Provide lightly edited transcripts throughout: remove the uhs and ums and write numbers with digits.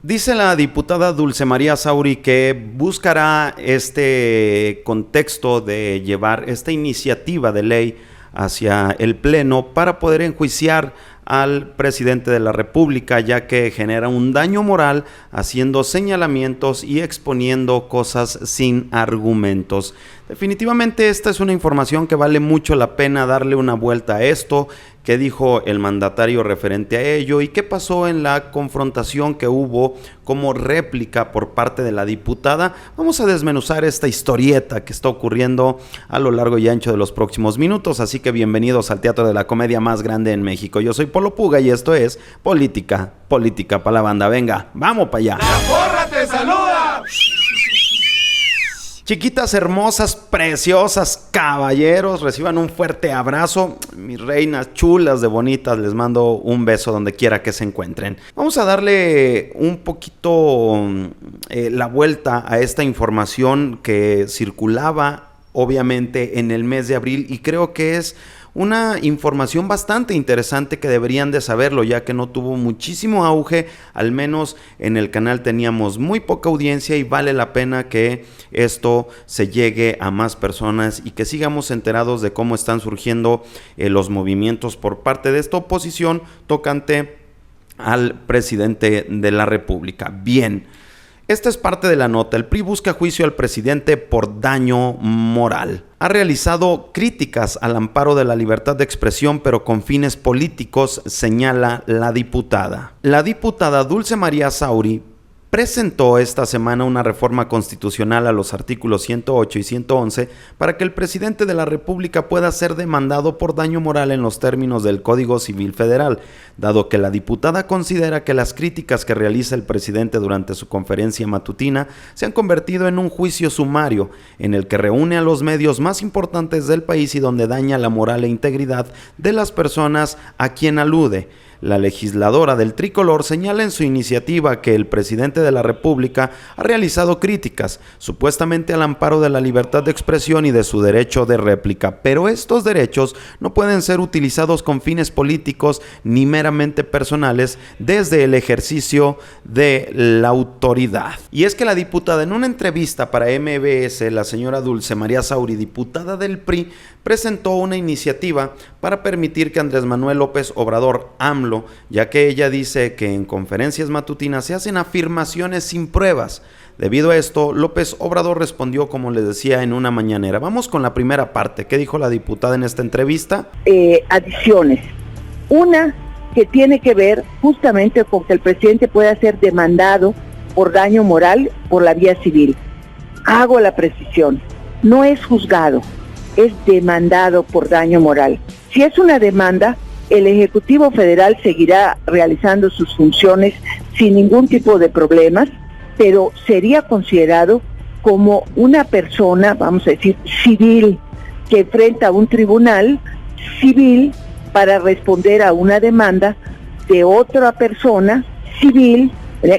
Dice la diputada Dulce María Sauri que buscará este contexto de llevar esta iniciativa de ley hacia el Pleno para poder enjuiciar al presidente de la República, ya que genera un daño moral haciendo señalamientos y exponiendo cosas sin argumentos. Definitivamente esta es una información que vale mucho la pena darle una vuelta a esto. ¿Qué dijo el mandatario referente a ello? ¿Y qué pasó en la confrontación que hubo como réplica por parte de la diputada? Vamos a desmenuzar esta historieta que está ocurriendo a lo largo y ancho de los próximos minutos, así que bienvenidos al Teatro de la Comedia más grande en México. Yo soy Polo Puga y esto es Política para la banda. Venga, vamos para allá. ¡La porra te saluda! Chiquitas hermosas, preciosas, caballeros, reciban un fuerte abrazo. Mis reinas chulas de bonitas, les mando un beso donde quiera que se encuentren. Vamos a darle un poquito la vuelta a esta información que circulaba obviamente en el mes de abril y creo que es una información bastante interesante que deberían de saberlo, ya que no tuvo muchísimo auge, al menos en el canal teníamos muy poca audiencia y vale la pena que esto se llegue a más personas y que sigamos enterados de cómo están surgiendo los movimientos por parte de esta oposición tocante al presidente de la República. Bien. Esta es parte de la nota. El PRI busca juicio al presidente por daño moral. Ha realizado críticas al amparo de la libertad de expresión, pero con fines políticos, señala la diputada. La diputada Dulce María Sauri presentó esta semana una reforma constitucional a los artículos 108 y 111 para que el presidente de la República pueda ser demandado por daño moral en los términos del Código Civil Federal, dado que la diputada considera que las críticas que realiza el presidente durante su conferencia matutina se han convertido en un juicio sumario en el que reúne a los medios más importantes del país y donde daña la moral e integridad de las personas a quien alude. La legisladora del tricolor señala en su iniciativa que el presidente de la República ha realizado críticas, supuestamente al amparo de la libertad de expresión y de su derecho de réplica, pero estos derechos no pueden ser utilizados con fines políticos ni meramente personales desde el ejercicio de la autoridad. Y es que la diputada en una entrevista para MBS, la señora Dulce María Sauri, diputada del PRI, presentó una iniciativa para permitir que Andrés Manuel López Obrador, AMLO, ya que ella dice que en conferencias matutinas se hacen afirmaciones sin pruebas. Debido a esto, López Obrador respondió, como les decía, en una mañanera. Vamos con la primera parte. ¿Qué dijo la diputada en esta entrevista? Adiciones. Una que tiene que ver justamente con que el presidente pueda ser demandado por daño moral por la vía civil. Hago la precisión. No es juzgado, es demandado por daño moral. Si es una demanda, el Ejecutivo Federal seguirá realizando sus funciones sin ningún tipo de problemas, pero sería considerado como una persona, vamos a decir, civil, que enfrenta a un tribunal civil para responder a una demanda de otra persona civil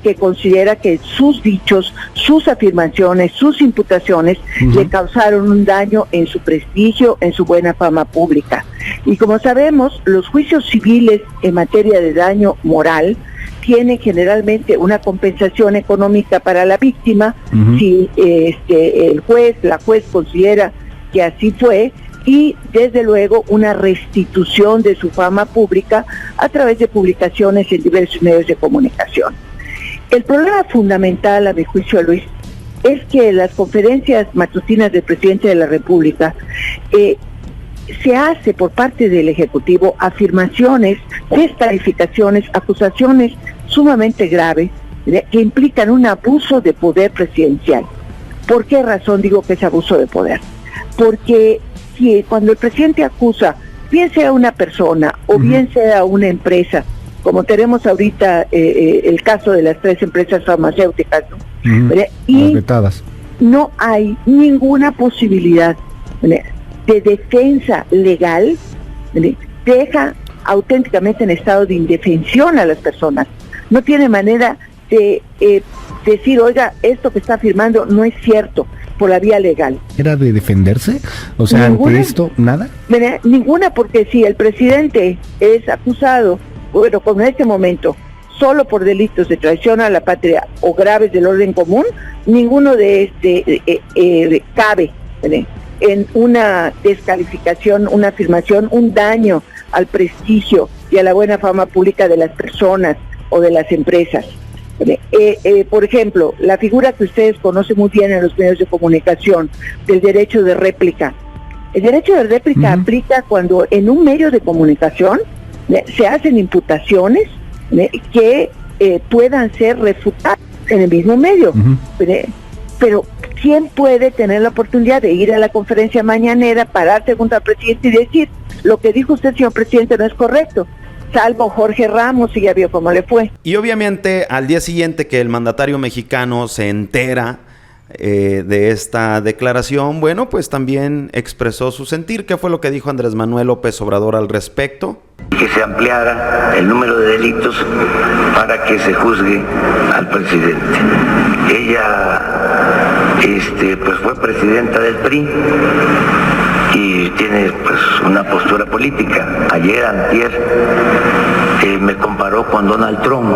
que considera que sus dichos, sus afirmaciones, sus imputaciones le causaron un daño en su prestigio, en su buena fama pública. Y como sabemos, los juicios civiles en materia de daño moral tienen generalmente una compensación económica para la víctima si la juez considera que así fue, y desde luego una restitución de su fama pública a través de publicaciones en diversos medios de comunicación. El problema fundamental, a mi juicio, Luis, es que las conferencias matutinas del presidente de la República se hace por parte del Ejecutivo afirmaciones, descalificaciones, acusaciones sumamente graves que implican un abuso de poder presidencial. ¿Por qué razón digo que es abuso de poder? Porque cuando el presidente acusa, bien sea una persona o bien sea una empresa, como tenemos ahorita el caso de las 3 empresas farmacéuticas, ¿no? Y no hay ninguna posibilidad de defensa legal, deja auténticamente en estado de indefensión a las personas. No tiene manera de decir, oiga, esto que está afirmando no es cierto, por la vía legal. ¿Era de defenderse? O sea, ante esto, ¿nada? Ninguna, porque si el presidente es acusado, bueno, como en este momento, solo por delitos de traición a la patria o graves del orden común, ninguno de cabe en una descalificación, una afirmación, un daño al prestigio y a la buena fama pública de las personas o de las empresas. Por ejemplo, la figura que ustedes conocen muy bien en los medios de comunicación, del derecho de réplica. El derecho de réplica aplica cuando en un medio de comunicación se hacen imputaciones que puedan ser refutadas en el mismo medio. Pero ¿quién puede tener la oportunidad de ir a la conferencia mañanera, pararse junto al presidente y decir, lo que dijo usted, señor presidente, no es correcto? Salvo Jorge Ramos, y ya vio cómo le fue. Y obviamente al día siguiente que el mandatario mexicano se entera de esta declaración, bueno, pues también expresó su sentir. ¿Qué fue lo que dijo Andrés Manuel López Obrador al respecto? Que se ampliara el número de delitos para que se juzgue al presidente. Ella pues fue presidenta del PRI y tiene pues una postura política. Ayer, antier, me comparó con Donald Trump.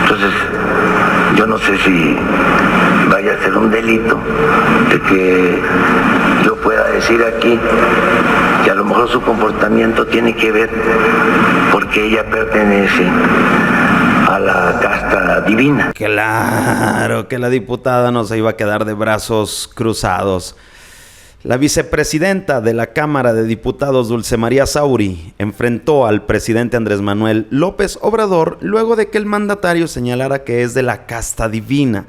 Entonces, yo no sé si vaya a ser un delito de que yo pueda decir aquí que a lo mejor su comportamiento tiene que ver porque ella pertenece a la casta divina. Claro que la diputada no se iba a quedar de brazos cruzados. La vicepresidenta de la Cámara de Diputados, Dulce María Sauri, enfrentó al presidente Andrés Manuel López Obrador luego de que el mandatario señalara que es de la casta divina.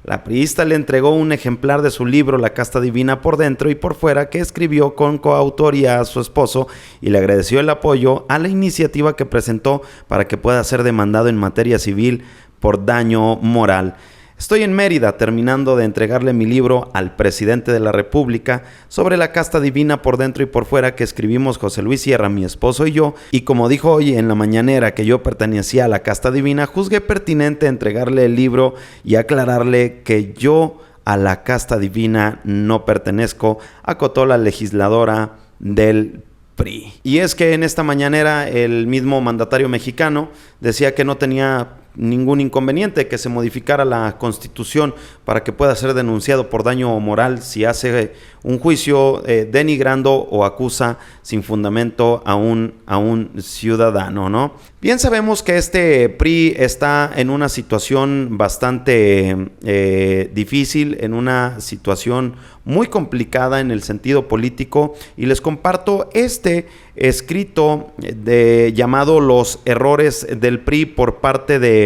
La priista le entregó un ejemplar de su libro La casta divina por dentro y por fuera, que escribió con coautoría a su esposo, y le agradeció el apoyo a la iniciativa que presentó para que pueda ser demandado en materia civil por daño moral. Estoy en Mérida terminando de entregarle mi libro al presidente de la República sobre la casta divina por dentro y por fuera, que escribimos José Luis Sierra, mi esposo y yo, y como dijo hoy en la mañanera que yo pertenecía a la casta divina, juzgué pertinente entregarle el libro y aclararle que yo a la casta divina no pertenezco, acotó la legisladora del PRI. Y es que en esta mañanera el mismo mandatario mexicano decía que no tenía ningún inconveniente que se modificara la Constitución para que pueda ser denunciado por daño moral si hace un juicio denigrando o acusa sin fundamento a un ciudadano, ¿no? Bien sabemos que este PRI está en una situación bastante difícil, en una situación muy complicada en el sentido político, y les comparto este escrito llamado Los errores del PRI por parte de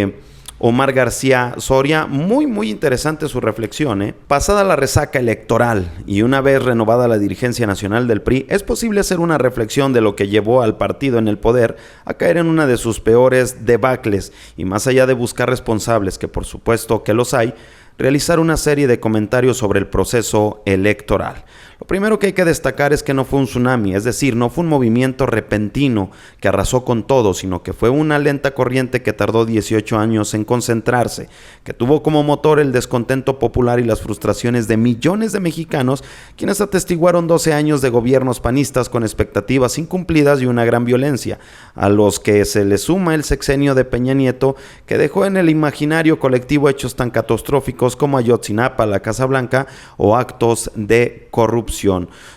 Omar García Soria. Muy interesante su reflexión. Pasada la resaca electoral y una vez renovada la dirigencia nacional del PRI, es posible hacer una reflexión de lo que llevó al partido en el poder a caer en una de sus peores debacles, y más allá de buscar responsables, que por supuesto que los hay, realizar una serie de comentarios sobre el proceso electoral. Lo primero que hay que destacar es que no fue un tsunami, es decir, no fue un movimiento repentino que arrasó con todo, sino que fue una lenta corriente que tardó 18 años en concentrarse, que tuvo como motor el descontento popular y las frustraciones de millones de mexicanos, quienes atestiguaron 12 años de gobiernos panistas con expectativas incumplidas y una gran violencia, a los que se le suma el sexenio de Peña Nieto, que dejó en el imaginario colectivo hechos tan catastróficos como Ayotzinapa, la Casa Blanca o actos de corrupción.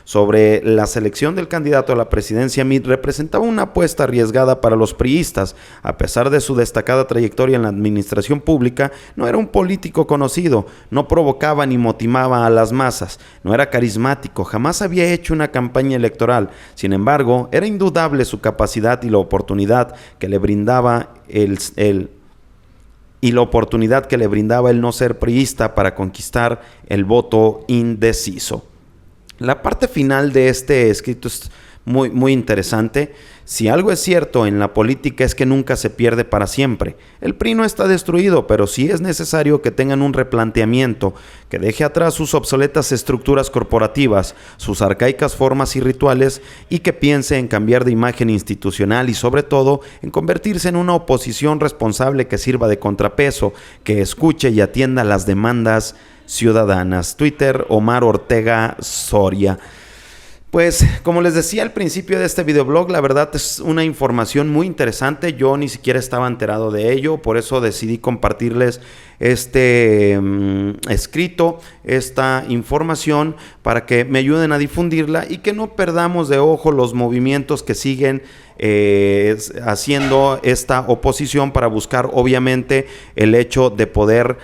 Sobre la selección del candidato a la presidencia, Mitt representaba una apuesta arriesgada para los priistas. A pesar de su destacada trayectoria en la administración pública, no era un político conocido, no provocaba ni motivaba a las masas, no era carismático, jamás había hecho una campaña electoral. Sin embargo, era indudable su capacidad y la oportunidad que le brindaba el no ser priista para conquistar el voto indeciso. La parte final de este escrito es muy interesante. Si algo es cierto en la política es que nunca se pierde para siempre. El PRI no está destruido, pero sí es necesario que tengan un replanteamiento, que deje atrás sus obsoletas estructuras corporativas, sus arcaicas formas y rituales, y que piense en cambiar de imagen institucional y sobre todo en convertirse en una oposición responsable que sirva de contrapeso, que escuche y atienda las demandas ciudadanas. Twitter, Omar Ortega Soria. Pues como les decía al principio de este videoblog, la verdad es una información muy interesante. Yo ni siquiera estaba enterado de ello, por eso decidí compartirles este escrito, esta información, para que me ayuden a difundirla y que no perdamos de ojo los movimientos que siguen haciendo esta oposición para buscar obviamente el hecho de poder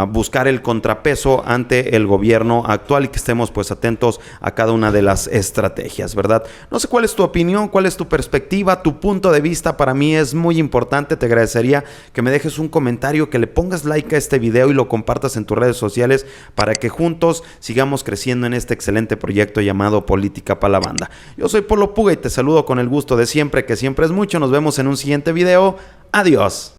buscar el contrapeso ante el gobierno actual y que estemos pues atentos a cada una de las estrategias, ¿verdad? No sé cuál es tu opinión, cuál es tu perspectiva, tu punto de vista. Para mí es muy importante. Te agradecería que me dejes un comentario, que le pongas like a este video y lo compartas en tus redes sociales para que juntos sigamos creciendo en este excelente proyecto llamado Política para la Banda. Yo soy Polo Puga y te saludo con el gusto de siempre, que siempre es mucho. Nos vemos en un siguiente video. Adiós.